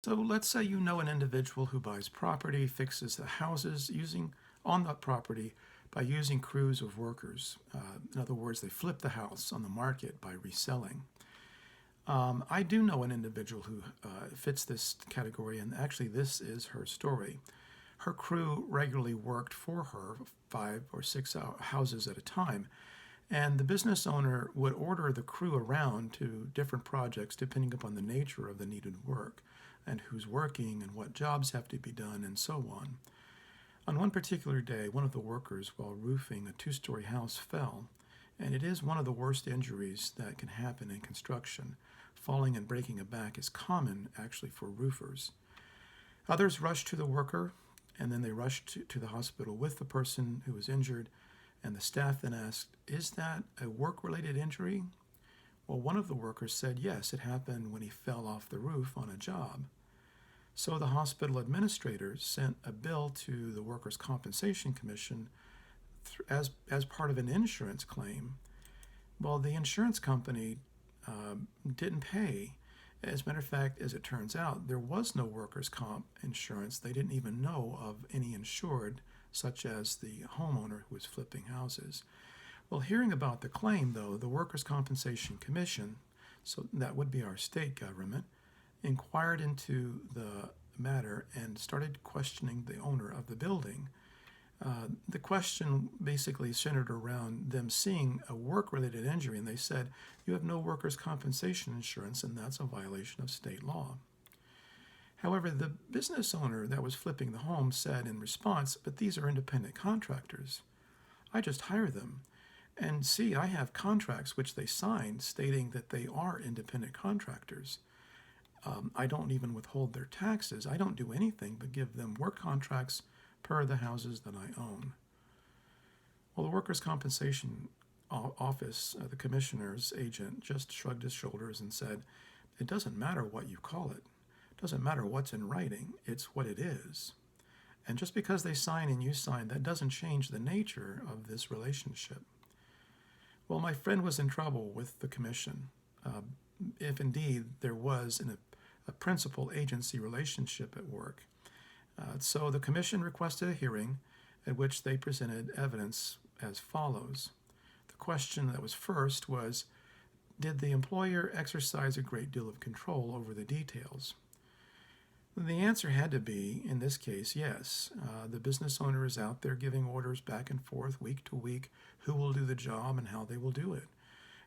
So let's say you know an individual who buys property, fixes the houses using on that property by using crews of workers. In other words, they flip the house on the market by reselling. I do know an individual who fits this category, and actually, this is her story. Her crew regularly worked for her 5 or 6 houses at a time, and the business owner would order the crew around to different projects depending upon the nature of the needed work and who's working and what jobs have to be done and so on. On one particular day, one of the workers, while roofing a 2 story house, fell, and it is one of the worst injuries that can happen in construction. Falling and breaking a back is common actually for roofers. Others rushed to the worker, and then they rushed to the hospital with the person who was injured, and the staff then asked, "Is that a work related injury?" Well, one of the workers said, "Yes, it happened when he fell off the roof on a job." So the hospital administrator sent a bill to the Workers' Compensation Commission as part of an insurance claim. Well, the insurance company didn't pay. As a matter of fact, as it turns out, there was no workers' comp insurance. They didn't even know of any insured, such as the homeowner who was flipping houses. Well, hearing about the claim, though, the Workers' Compensation Commission, so that would be our state government, inquired into the matter and started questioning the owner of the building. The question basically centered around them seeing a work related injury, and they said, "You have no workers' compensation insurance, and that's a violation of state law." However, the business owner that was flipping the home said in response, "But these are independent contractors. I just hire them. And see, I have contracts which they signed stating that they are independent contractors. I don't even withhold their taxes. I don't do anything but give them work contracts per the houses that I own." Well, the Workers' Compensation Office, the commissioner's agent, just shrugged his shoulders and said, "It doesn't matter what you call it. It doesn't matter what's in writing. It's what it is. And just because they sign and you sign, that doesn't change the nature of this relationship." Well, my friend was in trouble with the commission, uh, if indeed there was a principal agency relationship at work. So the commission requested a hearing at which they presented evidence as follows. The question that was first was, did the employer exercise a great deal of control over the details? The answer had to be, in this case, yes. The business owner is out there giving orders back and forth, week to week, who will do the job and how they will do it.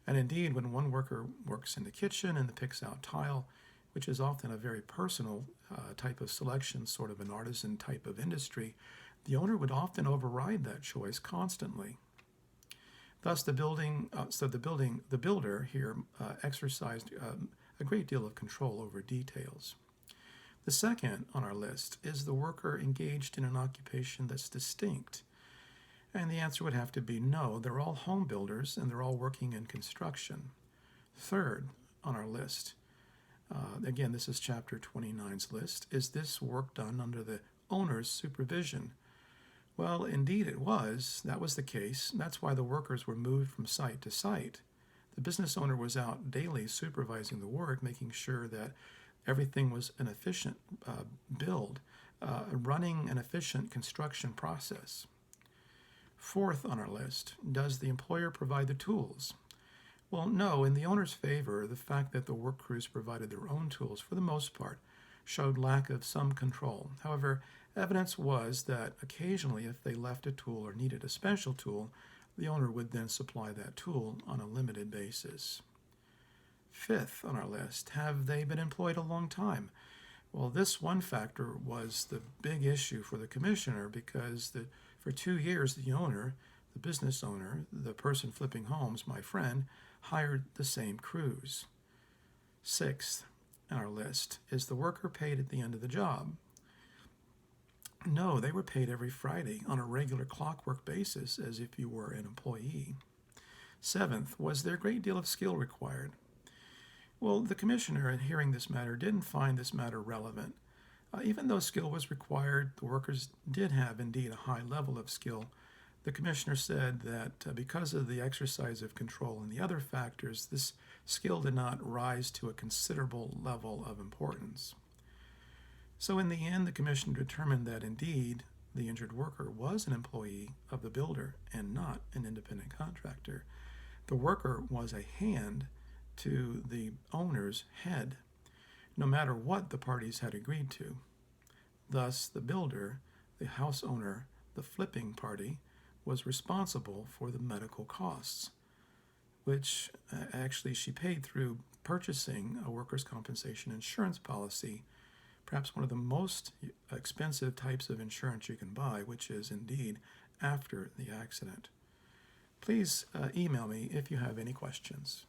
And indeed, when one worker works in the kitchen and picks out tile, which is often a very personal type of selection, sort of an artisan type of industry, the owner would often override that choice constantly. Thus, the builder here exercised a great deal of control over details. The second on our list is the worker engaged in an occupation that's distinct. And the answer would have to be no. They're all home builders and they're all working in construction. Third on our list, again, this is chapter 29's list, is this work done under the owner's supervision? Well, indeed it was. That was the case. That's why the workers were moved from site to site. The business owner was out daily supervising the work, making sure that everything was an efficient build, running an efficient construction process. Fourth on our list, does the employer provide the tools? Well, no. In the owner's favor, the fact that the work crews provided their own tools for the most part showed lack of some control. However, evidence was that occasionally, if they left a tool or needed a special tool, the owner would then supply that tool on a limited basis. Fifth on our list, have they been employed a long time? Well, this one factor was the big issue for the commissioner because for 2 years, the owner, the business owner, the person flipping homes, my friend, hired the same crews. Sixth on our list, is the worker paid at the end of the job? No, they were paid every Friday on a regular clockwork basis as if you were an employee. Seventh, was there a great deal of skill required? Well, the commissioner, in hearing this matter, didn't find this matter relevant. Even though skill was required, the workers did have indeed a high level of skill. The commissioner said that because of the exercise of control and the other factors, this skill did not rise to a considerable level of importance. So in the end, the commission determined that indeed the injured worker was an employee of the builder and not an independent contractor. The worker was a hand to the owner's head, no matter what the parties had agreed to. Thus, the builder, the house owner, the flipping party, was responsible for the medical costs, which actually she paid through purchasing a workers' compensation insurance policy, perhaps one of the most expensive types of insurance you can buy, which is indeed after the accident. Please email me if you have any questions.